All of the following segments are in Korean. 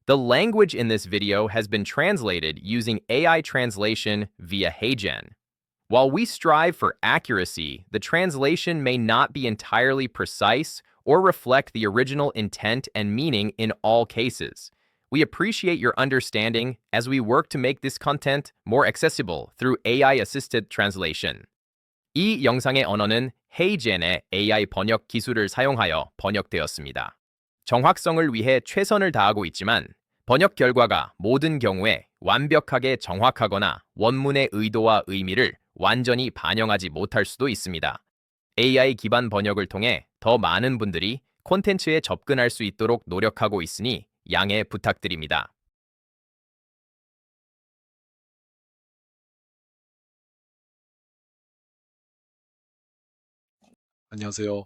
The language in this video has been translated using AI translation via HeyGen. While we strive for accuracy, the translation may not be entirely precise or reflect the original intent and meaning in all cases. We appreciate your understanding as we work to make this content more accessible through AI-assisted translation. 이 영상의 언어는 헤이젠의 AI 번역 기술을 사용하여 번역되었습니다. 정확성을 위해 최선을 다하고 있지만 번역 결과가 모든 경우에 완벽하게 정확하거나 원문의 의도와 의미를 완전히 반영하지 못할 수도 있습니다. AI 기반 번역을 통해 더 많은 분들이 콘텐츠에 접근할 수 있도록 노력하고 있으니 양해 부탁드립니다. 안녕하세요.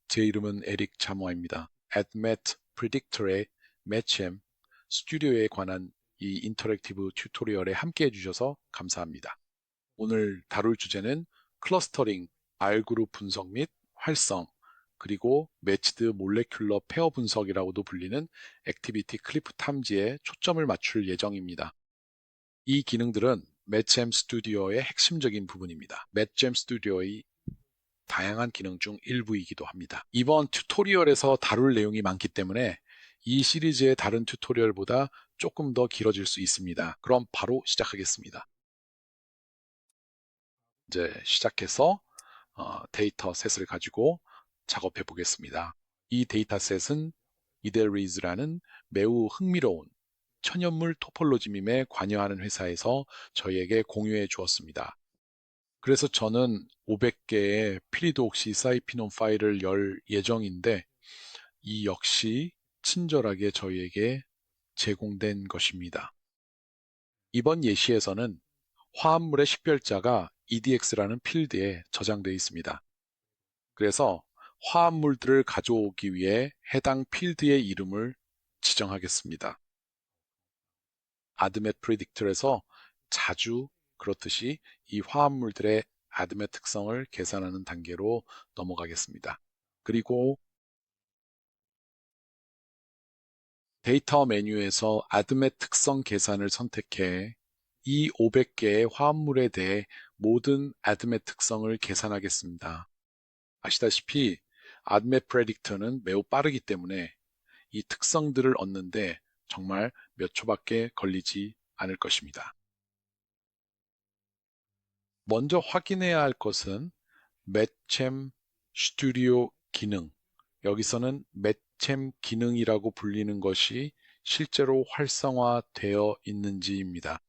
제 이름은 에릭 자모아입니다. AdMat Predictor의 매치엠 스튜디오에 관한 이 인터랙티브 튜토리얼에 함께 해주셔서 감사합니다. 오늘 다룰 주제는 클러스터링, R그룹 분석 및 활성, 그리고 매치드 몰레큘러 페어 분석이라고도 불리는 액티비티 클리프 탐지에 초점을 맞출 예정입니다. 이 기능들은 매치엠 스튜디오의 핵심적인 부분입니다. 매치엠 스튜디오의 다양한 기능 중 일부이기도 합니다. 이번 튜토리얼에서 다룰 내용이 많기 때문에 이 시리즈의 다른 튜토리얼보다 조금 더 길어질 수 있습니다. 그럼 바로 시작하겠습니다. 이제 시작해서 데이터셋을 가지고 작업해 보겠습니다. 이 데이터셋은 이델리즈라는 매우 흥미로운 천연물 토폴로지 밈에 관여하는 회사에서 저희에게 공유해 주었습니다. 그래서 저는 500개의 피리도옥시 사이피논 파일을 열 예정인데 이 역시 친절하게 저희에게 제공된 것입니다. 이번 예시에서는 화합물의 식별자가 EDX라는 필드에 저장되어 있습니다. 그래서 화합물들을 가져오기 위해 해당 필드의 이름을 지정하겠습니다. ADMET Predictor에서 자주 그렇듯이 이 화합물들의 ADMET 특성을 계산하는 단계로 넘어가겠습니다. 그리고 데이터 메뉴에서 ADMET 특성 계산을 선택해 이 500개의 화합물에 대해 모든 ADMET 특성을 계산하겠습니다. 아시다시피 ADMET Predictor는 매우 빠르기 때문에 이 특성들을 얻는데 정말 몇 초밖에 걸리지 않을 것입니다. 먼저 확인해야 할 것은 매챔 스튜디오 기능, 여기서는 매챔 기능이라고 불리는 것이 실제로 활성화되어 있는지입니다.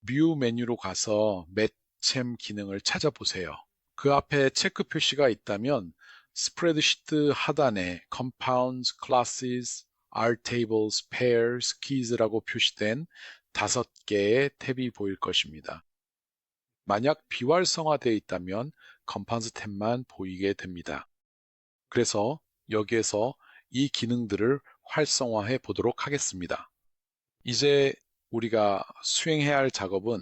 뷰 메뉴로 가서 매챔 기능을 찾아보세요. 그 앞에 체크 표시가 있다면 스프레드시트 하단에 Compounds, Classes, Rtables, Pairs, Keys라고 표시된 5개의 탭이 보일 것입니다. 만약 비활성화되어 있다면 Compounds 탭만 보이게 됩니다. 그래서 여기에서 이 기능들을 활성화해 보도록 하겠습니다. 이제 우리가 수행해야 할 작업은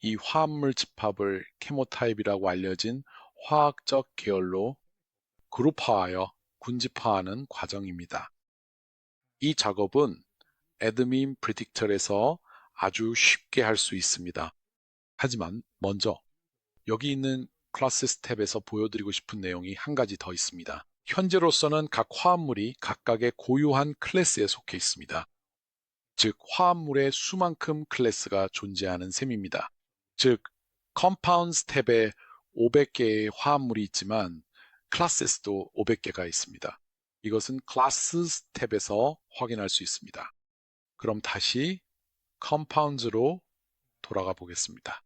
이 화합물 집합을 케모타입이라고 알려진 화학적 계열로 그룹화하여 군집화하는 과정입니다. 이 작업은 애드민 프리딕터에서 아주 쉽게 할 수 있습니다. 하지만 먼저 여기 있는 클래스 탭에서 보여드리고 싶은 내용이 한 가지 더 있습니다. 현재로서는 각 화합물이 각각의 고유한 클래스에 속해 있습니다. 즉 화합물의 수만큼 클래스가 존재하는 셈입니다. 즉 Compounds 탭에 500개의 화합물이 있지만 Classes도 500개가 있습니다. 이것은 Classes 탭에서 확인할 수 있습니다. 그럼 다시 Compounds로 돌아가 보겠습니다.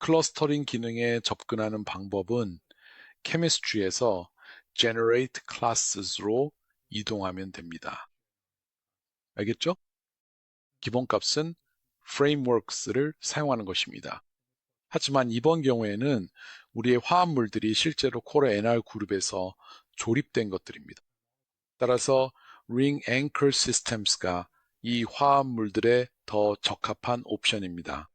클러스터링 기능에 접근하는 방법은 Chemistry에서 Generate Classes로 이동하면 됩니다. 알겠죠? 기본값은 Frameworks를 사용하는 것입니다. 하지만 이번 경우에는 우리의 화합물들이 실제로 콜의 NR 그룹에서 조립된 것들입니다. 따라서 Ring Anchor Systems가 이 화합물들에 더 적합한 옵션입니다.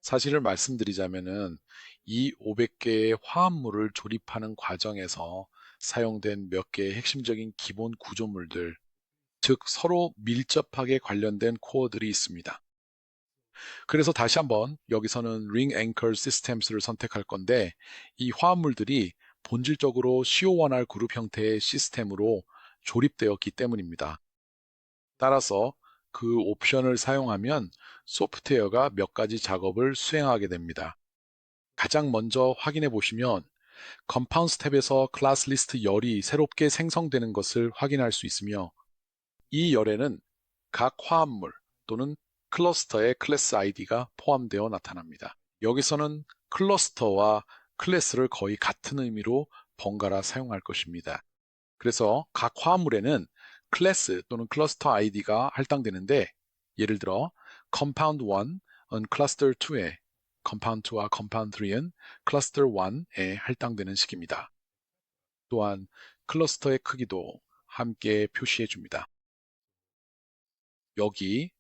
사실을 말씀드리자면은 이 500개의 화합물을 조립하는 과정에서 사용된 몇 개의 핵심적인 기본 구조물들, 즉 서로 밀접하게 관련된 코어들이 있습니다. 그래서 다시 한번 여기서는 Ring Anchor Systems를 선택할 건데 이 화합물들이 본질적으로 CO1R 그룹 형태의 시스템으로 조립되었기 때문입니다. 따라서 그 옵션을 사용하면 소프트웨어가 몇 가지 작업을 수행하게 됩니다. 가장 먼저 확인해 보시면 컴파운드 스텝에서 클래스 리스트 열이 새롭게 생성되는 것을 확인할 수 있으며 이 열에는 각 화합물 또는 클러스터의 클래스 아이디가 포함되어 나타납니다. 여기서는 클러스터와 클래스를 거의 같은 의미로 번갈아 사용할 것입니다. 그래서 각 화합물에는 클래스 또는 클러스터 아이디가 할당되는데 예를 들어 compound 1은 cluster 2에 compound 2와 compound 3은 cluster 1에 할당되는 식입니다. 또한 클러스터의 크기도 함께 표시해 줍니다. 여기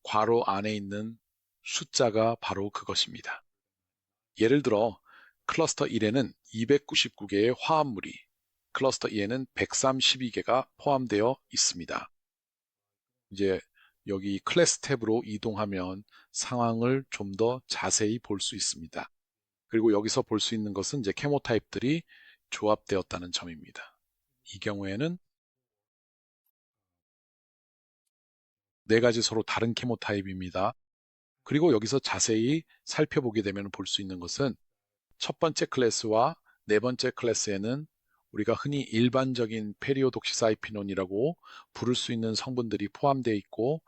괄호 안에 있는 숫자가 바로 그것입니다. 예를 들어 클러스터 1에는 299개의 화합물이 클러스터 2에는 132개가 포함되어 있습니다. 이제 여기 클래스 탭으로 이동하면 상황을 좀 더 자세히 볼 수 있습니다. 그리고 여기서 볼 수 있는 것은 이제 캐모 타입들이 조합되었다는 점입니다. 이 경우에는 네 가지 서로 다른 캐모 타입입니다. 그리고 여기서 자세히 살펴보게 되면 볼 수 있는 것은 첫 번째 클래스와 네 번째 클래스에는 우리가 흔히 일반적인 페리오독시사이피논이라고 부를 수 있는 성분들이 포함되어 있고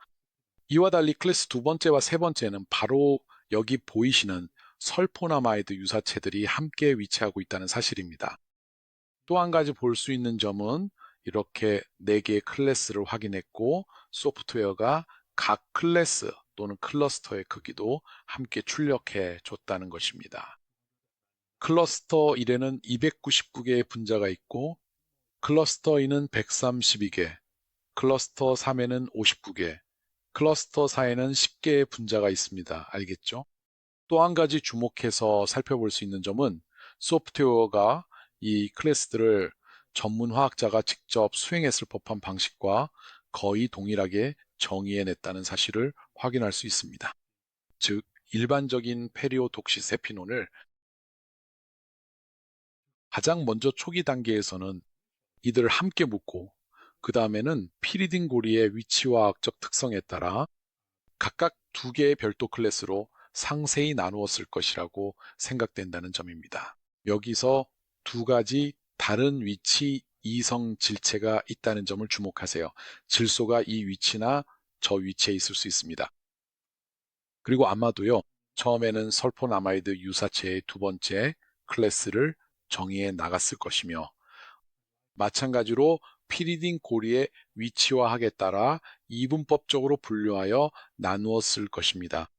이와 달리 클래스 두 번째와 세 번째는 바로 여기 보이시는 설포나마이드 유사체들이 함께 위치하고 있다는 사실입니다. 또 한 가지 볼 수 있는 점은 이렇게 4개의 클래스를 확인했고 소프트웨어가 각 클래스 또는 클러스터의 크기도 함께 출력해 줬다는 것입니다. 클러스터 1에는 299개의 분자가 있고 클러스터 2는 132개, 클러스터 3에는 59개, 클러스터 4에는 10개의 분자가 있습니다. 알겠죠? 또 한 가지 주목해서 살펴볼 수 있는 점은 소프트웨어가 이 클래스들을 전문 화학자가 직접 수행했을 법한 방식과 거의 동일하게 정의해냈다는 사실을 확인할 수 있습니다. 즉, 일반적인 페리오독시세피논을 가장 먼저 초기 단계에서는 이들을 함께 묶고 그 다음에는 피리딘 고리의 위치화학적 특성에 따라 각각 2개의 별도 클래스로 상세히 나누었을 것이라고 생각된다는 점입니다. 여기서 2가지 다른 위치 이성 질체가 있다는 점을 주목하세요. 질소가 이 위치나 저 위치에 있을 수 있습니다. 그리고 아마도요, 처음에는 설포나마이드 유사체의 두 번째 클래스를 정의해 나갔을 것이며 마찬가지로 피리딘 고리의 위치화학에 따라 이분법적으로 분류하여 나누었을 것입니다.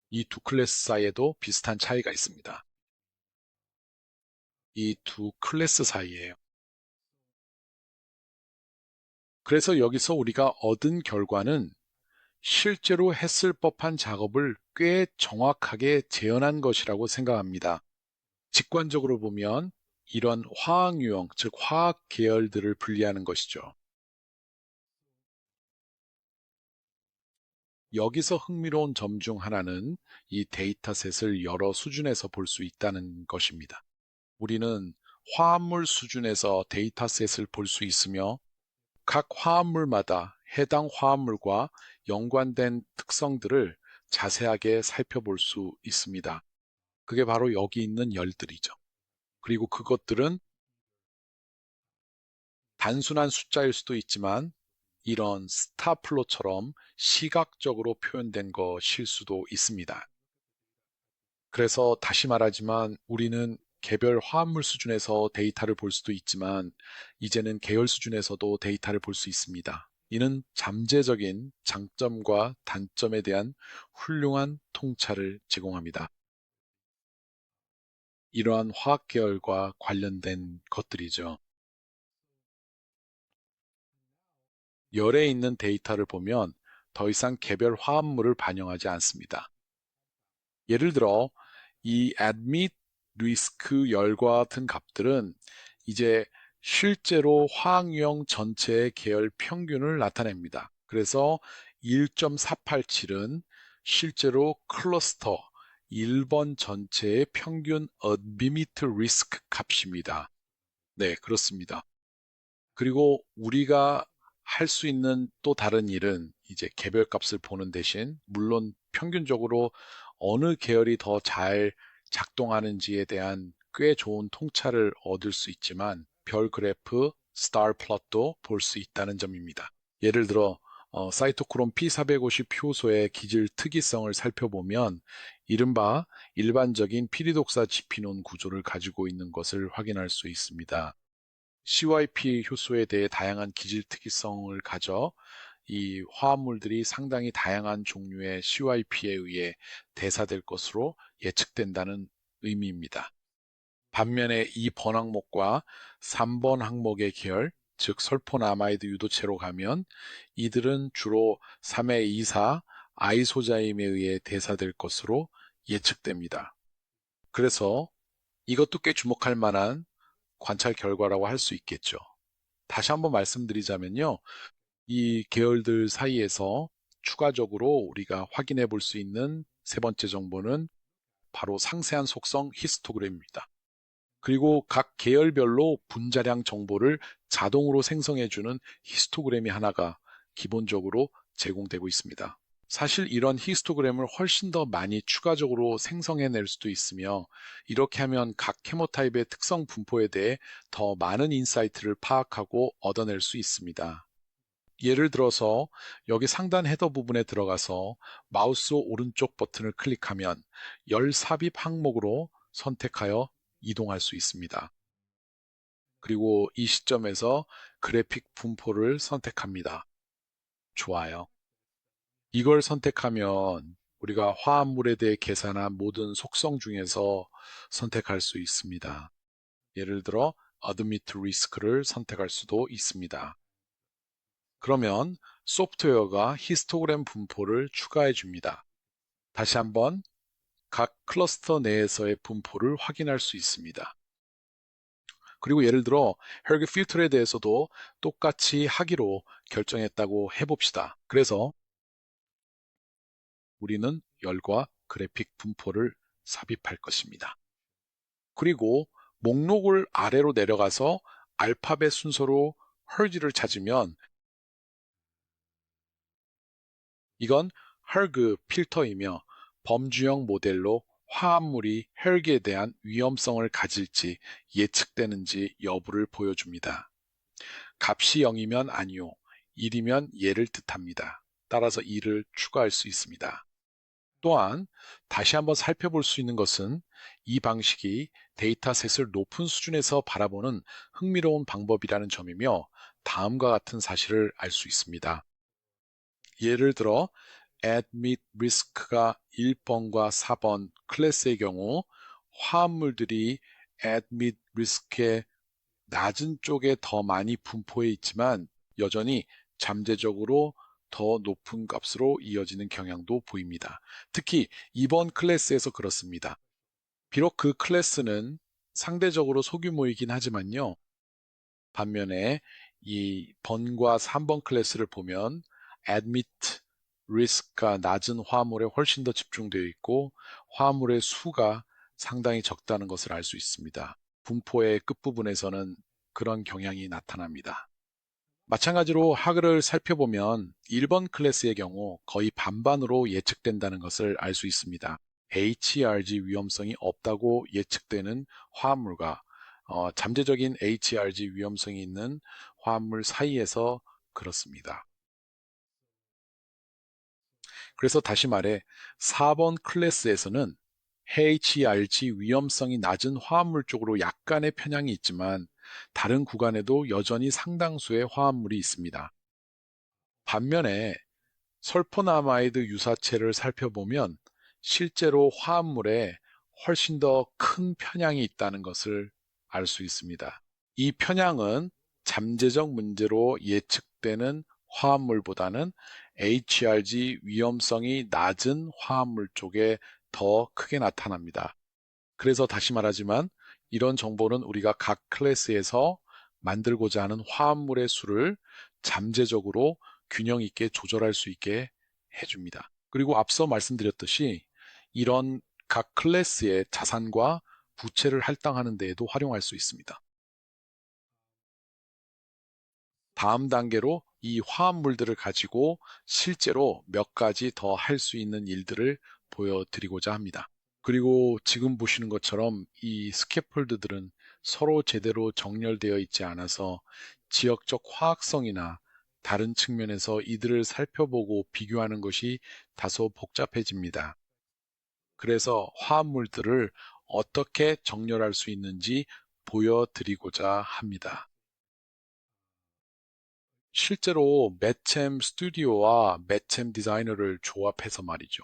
이 두 클래스 사이에도 비슷한 차이가 있습니다. 이 두 클래스 사이에요. 그래서 여기서 우리가 얻은 결과는 실제로 했을 법한 작업을 꽤 정확하게 재현한 것이라고 생각합니다. 직관적으로 보면 이런 화학 유형, 즉 화학 계열들을 분리하는 것이죠. 여기서 흥미로운 점 중 하나는 이 데이터셋을 여러 수준에서 볼 수 있다는 것입니다. 우리는 화합물 수준에서 데이터셋을 볼 수 있으며 각 화합물마다 해당 화합물과 연관된 특성들을 자세하게 살펴볼 수 있습니다. 그게 바로 여기 있는 열들이죠. 그리고 그것들은 단순한 숫자일 수도 있지만 이런 스타플롯처럼 시각적으로 표현된 것일 수도 있습니다. 그래서 다시 말하지만 우리는 개별 화합물 수준에서 데이터를 볼 수도 있지만 이제는 계열 수준에서도 데이터를 볼 수 있습니다. 이는 잠재적인 장점과 단점에 대한 훌륭한 통찰을 제공합니다. 이러한 화학 계열과 관련된 것들이죠. 열에 있는 데이터를 보면 더 이상 개별 화합물을 반영하지 않습니다. 예를 들어 이 admit 리스크, 열과 같은 값들은 이제 실제로 화학유형 전체의 계열 평균을 나타냅니다. 그래서 1.487은 실제로 클러스터 1번 전체의 평균 어드미트 리스크 값입니다. 네, 그렇습니다. 그리고 우리가 할 수 있는 또 다른 일은 이제 개별 값을 보는 대신 물론 평균적으로 어느 계열이 더 잘 작동하는지에 대한 꽤 좋은 통찰을 얻을 수 있지만 별 그래프, 스타 플롯도 볼 수 있다는 점입니다. 예를 들어 사이토크롬 P450 효소의 기질 특이성을 살펴보면 이른바 일반적인 피리독사 지피논 구조를 가지고 있는 것을 확인할 수 있습니다. CYP 효소에 대해 다양한 기질 특이성을 가져 이 화합물들이 상당히 다양한 종류의 CYP에 의해 대사될 것으로 예측된다는 의미입니다. 반면에 이 번항목과 3번 항목의 계열, 즉 설포나마이드 유도체로 가면 이들은 주로 3의24 아이소자임에 의해 대사될 것으로 예측됩니다. 그래서 이것도 꽤 주목할 만한 관찰 결과라고 할 수 있겠죠. 다시 한번 말씀드리자면요. 이 계열들 사이에서 추가적으로 우리가 확인해 볼 수 있는 세 번째 정보는 바로 상세한 속성 히스토그램입니다. 그리고 각 계열별로 분자량 정보를 자동으로 생성해주는 히스토그램이 하나가 기본적으로 제공되고 있습니다. 사실 이런 히스토그램을 훨씬 더 많이 추가적으로 생성해낼 수도 있으며 이렇게 하면 각 케모타입의 특성 분포에 대해 더 많은 인사이트를 파악하고 얻어낼 수 있습니다. 예를 들어서 여기 상단 헤더 부분에 들어가서 마우스 오른쪽 버튼을 클릭하면 열 삽입 항목으로 선택하여 이동할 수 있습니다. 그리고 이 시점에서 그래픽 분포를 선택합니다. 좋아요. 이걸 선택하면 우리가 화합물에 대해 계산한 모든 속성 중에서 선택할 수 있습니다. 예를 들어 Admit Risk를 선택할 수도 있습니다. 그러면 소프트웨어가 히스토그램 분포를 추가해 줍니다. 다시 한번 각 클러스터 내에서의 분포를 확인할 수 있습니다. 그리고 예를 들어 헬기 필터에 대해서도 똑같이 하기로 결정했다고 해봅시다. 그래서 우리는 열과 그래픽 분포를 삽입할 것입니다. 그리고 목록을 아래로 내려가서 알파벳 순서로 헐지를 찾으면 이건 헐그 필터이며 범주형 모델로 화합물이 혈기에 대한 위험성을 가질지 예측되는지 여부를 보여줍니다. 값이 0이면 아니요, 1이면 예를 뜻합니다. 따라서 2를 추가할 수 있습니다. 또한 다시 한번 살펴볼 수 있는 것은 이 방식이 데이터셋을 높은 수준에서 바라보는 흥미로운 방법이라는 점이며 다음과 같은 사실을 알 수 있습니다. 예를 들어 admit risk가 1번과 4번 클래스의 경우 화합물들이 admit risk의 낮은 쪽에 더 많이 분포해 있지만 여전히 잠재적으로 더 높은 값으로 이어지는 경향도 보입니다. 특히 이번 클래스에서 그렇습니다. 비록 그 클래스는 상대적으로 소규모이긴 하지만요. 반면에 이 번과 3번 클래스를 보면 admit 리스크가 낮은 화합물에 훨씬 더 집중되어 있고 화합물의 수가 상당히 적다는 것을 알 수 있습니다. 분포의 끝부분에서는 그런 경향이 나타납니다. 마찬가지로 하그를 살펴보면 1번 클래스의 경우 거의 반반으로 예측된다는 것을 알 수 있습니다. HERG 위험성이 없다고 예측되는 화합물과 잠재적인 HERG 위험성이 있는 화합물 사이에서 그렇습니다. 그래서 다시 말해 4번 클래스에서는 HERG 위험성이 낮은 화합물 쪽으로 약간의 편향이 있지만 다른 구간에도 여전히 상당수의 화합물이 있습니다. 반면에 설포나마이드 유사체를 살펴보면 실제로 화합물에 훨씬 더 큰 편향이 있다는 것을 알 수 있습니다. 이 편향은 잠재적 문제로 예측되는 화합물보다는 HERG 위험성이 낮은 화합물 쪽에 더 크게 나타납니다. 그래서 다시 말하지만 이런 정보는 우리가 각 클래스에서 만들고자 하는 화합물의 수를 잠재적으로 균형 있게 조절할 수 있게 해줍니다. 그리고 앞서 말씀드렸듯이 이런 각 클래스의 자산과 부채를 할당하는 데에도 활용할 수 있습니다. 다음 단계로 이 화합물들을 가지고 실제로 몇 가지 더 할 수 있는 일들을 보여드리고자 합니다. 그리고 지금 보시는 것처럼 이 스캐폴드들은 서로 제대로 정렬되어 있지 않아서 지역적 화학성이나 다른 측면에서 이들을 살펴보고 비교하는 것이 다소 복잡해집니다. 그래서 화합물들을 어떻게 정렬할 수 있는지 보여드리고자 합니다. 실제로 매챔 스튜디오와 매챔 디자이너를 조합해서 말이죠.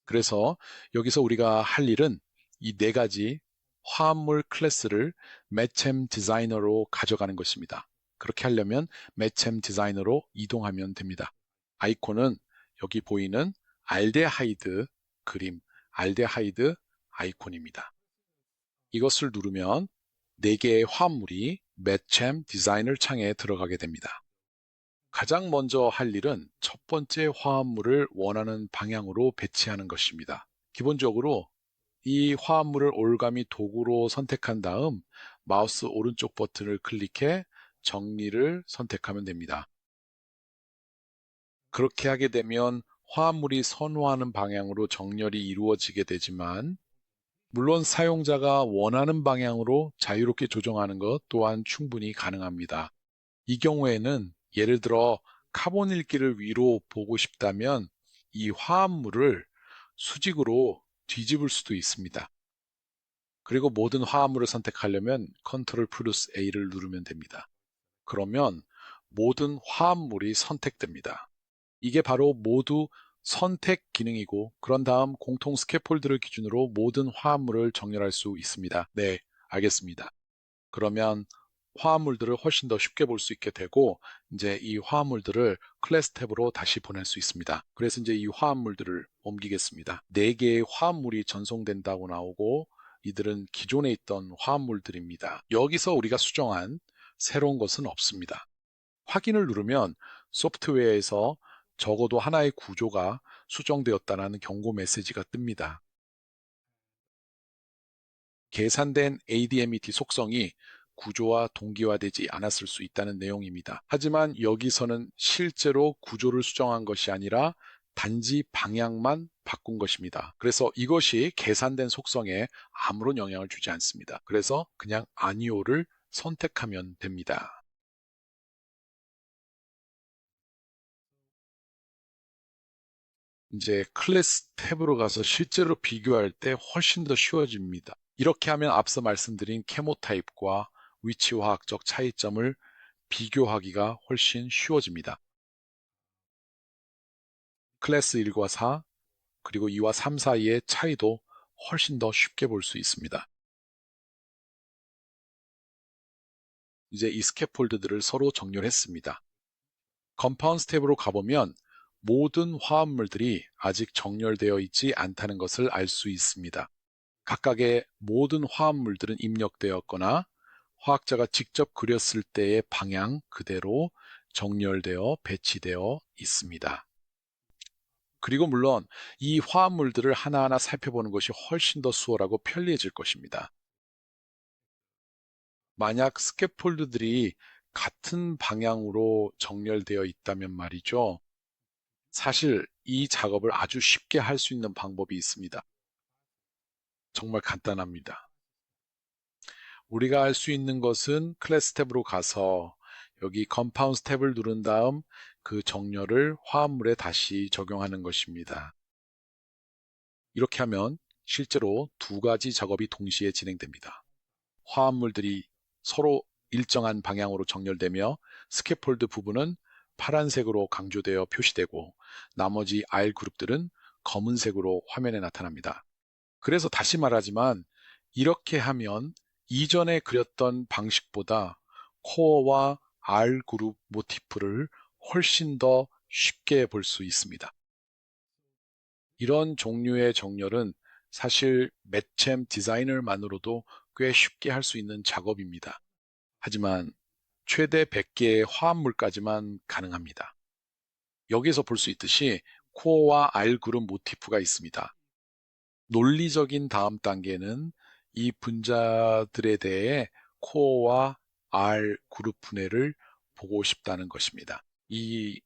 그래서 여기서 우리가 할 일은 이 네 가지 화합물 클래스를 매챔 디자이너로 가져가는 것입니다. 그렇게 하려면 매챔 디자이너로 이동하면 됩니다. 아이콘은 여기 보이는 알데하이드 그림, 알데하이드 아이콘입니다. 이것을 누르면 4개의 화합물이 매챔 디자이너 창에 들어가게 됩니다. 가장 먼저 할 일은 첫 번째 화합물을 원하는 방향으로 배치하는 것입니다. 기본적으로 이 화합물을 올가미 도구로 선택한 다음 마우스 오른쪽 버튼을 클릭해 정리를 선택하면 됩니다. 그렇게 하게 되면 화합물이 선호하는 방향으로 정렬이 이루어지게 되지만 물론 사용자가 원하는 방향으로 자유롭게 조정하는 것 또한 충분히 가능합니다. 이 경우에는 예를 들어 카본 읽기를 위로 보고 싶다면 이 화합물을 수직으로 뒤집을 수도 있습니다. 그리고 모든 화합물을 선택하려면 컨트롤 플러스 A를 누르면 됩니다. 그러면 모든 화합물이 선택됩니다. 이게 바로 모두 선택 기능이고 그런 다음 공통 스캐폴드를 기준으로 모든 화합물을 정렬할 수 있습니다. 네, 알겠습니다. 그러면 화합물들을 훨씬 더 쉽게 볼 수 있게 되고 이제 이 화합물들을 클래스 탭으로 다시 보낼 수 있습니다. 그래서 이제 이 화합물들을 옮기겠습니다. 4개의 화합물이 전송된다고 나오고 이들은 기존에 있던 화합물들입니다. 여기서 우리가 수정한 새로운 것은 없습니다. 확인을 누르면 소프트웨어에서 적어도 하나의 구조가 수정되었다는 경고 메시지가 뜹니다. 계산된 ADMET 속성이 구조와 동기화되지 않았을 수 있다는 내용입니다. 하지만 여기서는 실제로 구조를 수정한 것이 아니라 단지 방향만 바꾼 것입니다. 그래서 이것이 계산된 속성에 아무런 영향을 주지 않습니다. 그래서 그냥 아니오를 선택하면 됩니다. 이제 클래스 탭으로 가서 실제로 비교할 때 훨씬 더 쉬워집니다. 이렇게 하면 앞서 말씀드린 캐모타입과 위치화학적 차이점을 비교하기가 훨씬 쉬워집니다. 클래스 1과 4, 그리고 2와 3 사이의 차이도 훨씬 더 쉽게 볼 수 있습니다. 이제 이 스캐폴드들을 서로 정렬했습니다. 컴파운드 탭으로 가보면 모든 화합물들이 아직 정렬되어 있지 않다는 것을 알 수 있습니다. 각각의 모든 화합물들은 입력되었거나 화학자가 직접 그렸을 때의 방향 그대로 정렬되어 배치되어 있습니다. 그리고 물론 이 화합물들을 하나하나 살펴보는 것이 훨씬 더 수월하고 편리해질 것입니다. 만약 스캐폴드들이 같은 방향으로 정렬되어 있다면 말이죠. 사실 이 작업을 아주 쉽게 할 수 있는 방법이 있습니다. 정말 간단합니다. 우리가 할 수 있는 것은 클래스 탭으로 가서 여기 컴파운드 탭을 누른 다음 그 정렬을 화합물에 다시 적용하는 것입니다. 이렇게 하면 실제로 2가지 작업이 동시에 진행됩니다. 화합물들이 서로 일정한 방향으로 정렬되며 스캐폴드 부분은 파란색으로 강조되어 표시되고 나머지 R 그룹들은 검은색으로 화면에 나타납니다. 그래서 다시 말하지만 이렇게 하면 이전에 그렸던 방식보다 코어와 R 그룹 모티프를 훨씬 더 쉽게 볼 수 있습니다. 이런 종류의 정렬은 사실 매챔 디자이너만으로도 꽤 쉽게 할 수 있는 작업입니다. 하지만 최대 100개의 화합물까지만 가능합니다. 여기서 볼 수 있듯이 코어와 R 그룹 모티프가 있습니다. 논리적인 다음 단계는 이 분자들에 대해 코어와 R 그룹 분해를 보고 싶다는 것입니다. 이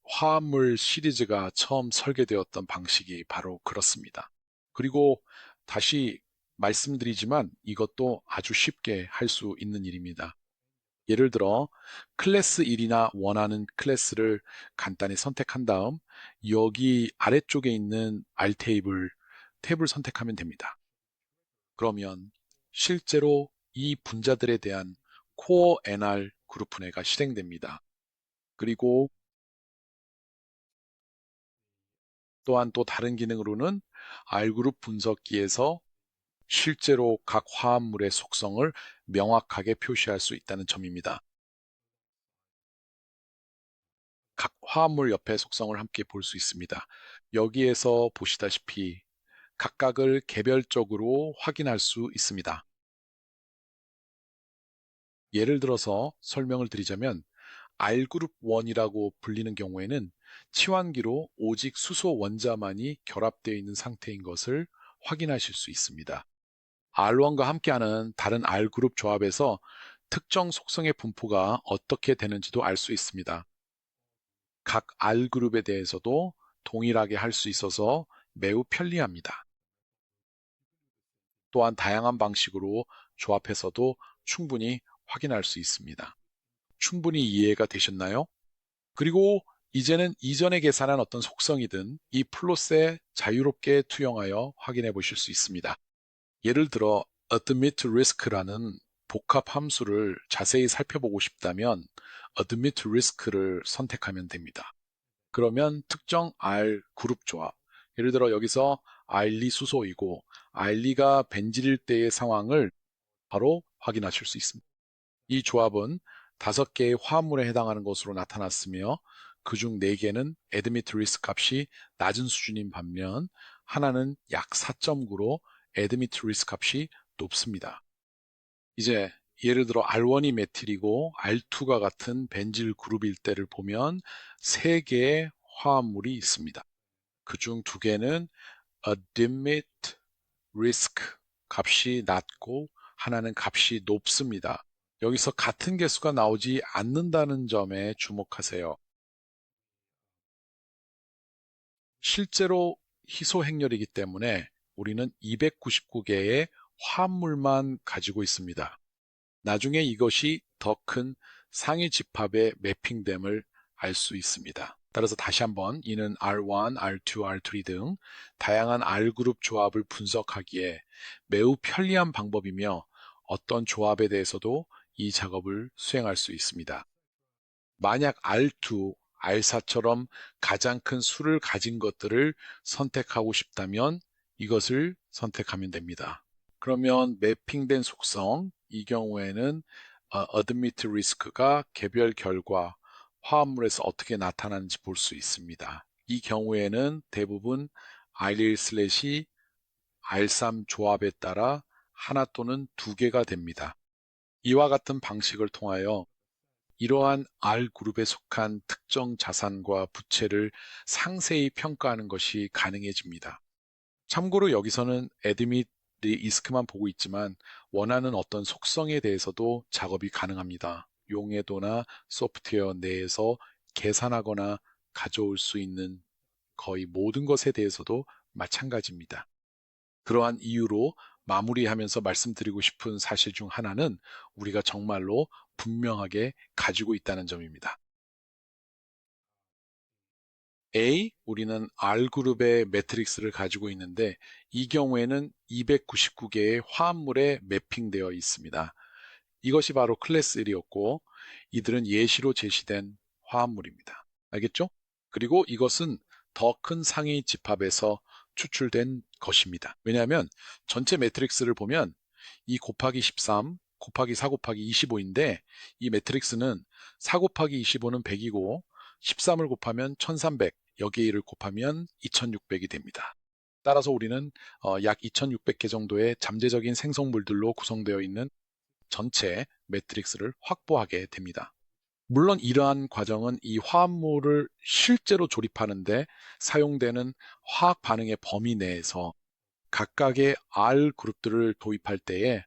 화합물 시리즈가 처음 설계되었던 방식이 바로 그렇습니다. 그리고 다시 말씀드리지만 이것도 아주 쉽게 할 수 있는 일입니다. 예를 들어 클래스 1이나 원하는 클래스를 간단히 선택한 다음 여기 아래쪽에 있는 R 탭을 선택하면 됩니다. 그러면 실제로 이 분자들에 대한 코어 NR 그룹 분해가 실행됩니다. 그리고 또한 또 다른 기능으로는 R그룹 분석기에서 실제로 각 화합물의 속성을 명확하게 표시할 수 있다는 점입니다. 각 화합물 옆에 속성을 함께 볼 수 있습니다. 여기에서 보시다시피 각각을 개별적으로 확인할 수 있습니다. 예를 들어서 설명을 드리자면 R그룹 1이라고 불리는 경우에는 치환기로 오직 수소 원자만이 결합되어 있는 상태인 것을 확인하실 수 있습니다. R1과 함께하는 다른 R그룹 조합에서 특정 속성의 분포가 어떻게 되는지도 알 수 있습니다. 각 R그룹에 대해서도 동일하게 할 수 있어서 매우 편리합니다. 또한 다양한 방식으로 조합해서도 충분히 확인할 수 있습니다. 충분히 이해가 되셨나요? 그리고 이제는 이전에 계산한 어떤 속성이든 이 플롯에 자유롭게 투영하여 확인해 보실 수 있습니다. 예를 들어 admit risk라는 복합 함수를 자세히 살펴보고 싶다면 admit risk를 선택하면 됩니다. 그러면 특정 R 그룹 조합, 예를 들어 여기서 R리 수소이고 R리가 벤질일 때의 상황을 바로 확인하실 수 있습니다. 이 조합은 5개의 화합물에 해당하는 것으로 나타났으며 그중 4개는 admit risk 값이 낮은 수준인 반면 하나는 약 4.9로 admit risk 값이 높습니다. 이제 예를 들어 R1이 메틸이고 R2가 같은 벤질 그룹일 때를 보면 3개의 화합물이 있습니다. 그중 2개는 admit risk 값이 낮고 하나는 값이 높습니다. 여기서 같은 개수가 나오지 않는다는 점에 주목하세요. 실제로 희소 행렬이기 때문에 우리는 299개의 화합물만 가지고 있습니다. 나중에 이것이 더 큰 상위 집합의 매핑됨을 알 수 있습니다. 따라서 다시 한번 이는 R1, R2, R3 등 다양한 R그룹 조합을 분석하기에 매우 편리한 방법이며 어떤 조합에 대해서도 이 작업을 수행할 수 있습니다. 만약 R2, R4처럼 가장 큰 수를 가진 것들을 선택하고 싶다면 이것을 선택하면 됩니다. 그러면 매핑된 속성, 이 경우에는 admit risk가 개별 결과, 화합물에서 어떻게 나타나는지 볼 수 있습니다. 이 경우에는 대부분 R1/R3 조합에 따라 하나 또는 2개가 됩니다. 이와 같은 방식을 통하여 이러한 R그룹에 속한 특정 자산과 부채를 상세히 평가하는 것이 가능해집니다. 참고로 여기서는 admit risk만 보고 있지만 원하는 어떤 속성에 대해서도 작업이 가능합니다. 용해도나 소프트웨어 내에서 계산하거나 가져올 수 있는 거의 모든 것에 대해서도 마찬가지입니다. 그러한 이유로 마무리하면서 말씀드리고 싶은 사실 중 하나는 우리가 정말로 분명하게 가지고 있다는 점입니다. A, 우리는 R그룹의 매트릭스를 가지고 있는데 이 경우에는 299개의 화합물에 매핑되어 있습니다. 이것이 바로 클래스 1이었고 이들은 예시로 제시된 화합물입니다. 알겠죠? 그리고 이것은 더 큰 상위 집합에서 추출된 것입니다. 왜냐하면 전체 매트릭스를 보면 2 곱하기 13 곱하기 4 곱하기 25인데 이 매트릭스는 4 곱하기 25는 100이고 13을 곱하면 1300, 여기에 1을 곱하면 2600이 됩니다. 따라서 우리는 약 2600개 정도의 잠재적인 생성물들로 구성되어 있는 전체 매트릭스를 확보하게 됩니다. 물론 이러한 과정은 이 화합물을 실제로 조립하는데 사용되는 화학 반응의 범위 내에서 각각의 R 그룹들을 도입할 때에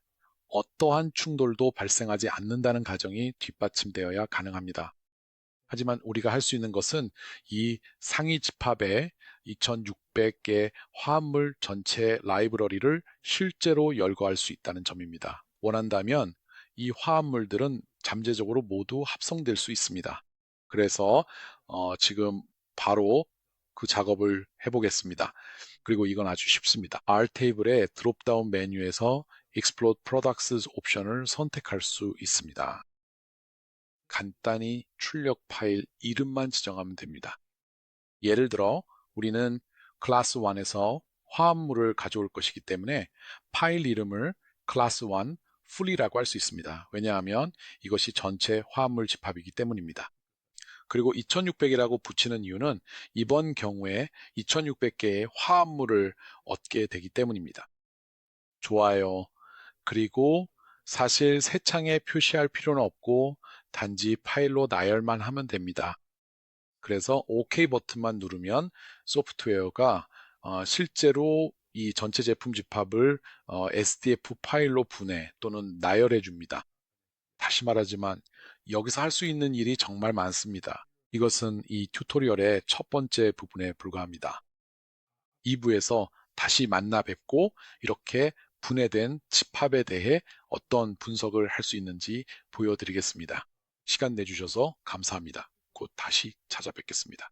어떠한 충돌도 발생하지 않는다는 가정이 뒷받침되어야 가능합니다. 하지만 우리가 할 수 있는 것은 이 상위 집합의 2600개 화합물 전체 라이브러리를 실제로 열거할 수 있다는 점입니다. 원한다면 이 화합물들은 잠재적으로 모두 합성될 수 있습니다. 그래서 지금 바로 그 작업을 해보겠습니다. 그리고 이건 아주 쉽습니다. R 테이블의 드롭다운 메뉴에서 Explode Products 옵션을 선택할 수 있습니다. 간단히 출력 파일 이름만 지정하면 됩니다. 예를 들어 우리는 클래스 1에서 화합물을 가져올 것이기 때문에 파일 이름을 클래스 1 fully라고 할 수 있습니다. 왜냐하면 이것이 전체 화합물 집합이기 때문입니다. 그리고 2600이라고 붙이는 이유는 이번 경우에 2600개의 화합물을 얻게 되기 때문입니다. 좋아요. 그리고 사실 새 창에 표시할 필요는 없고 단지 파일로 나열만 하면 됩니다. 그래서 OK 버튼만 누르면 소프트웨어가 실제로 이 전체 제품 집합을 SDF 파일로 분해 또는 나열해 줍니다. 다시 말하지만 여기서 할 수 있는 일이 정말 많습니다. 이것은 이 튜토리얼의 첫 번째 부분에 불과합니다. 2부에서 다시 만나 뵙고 이렇게 분해된 집합에 대해 어떤 분석을 할 수 있는지 보여드리겠습니다. 시간 내주셔서 감사합니다. 곧 다시 찾아뵙겠습니다.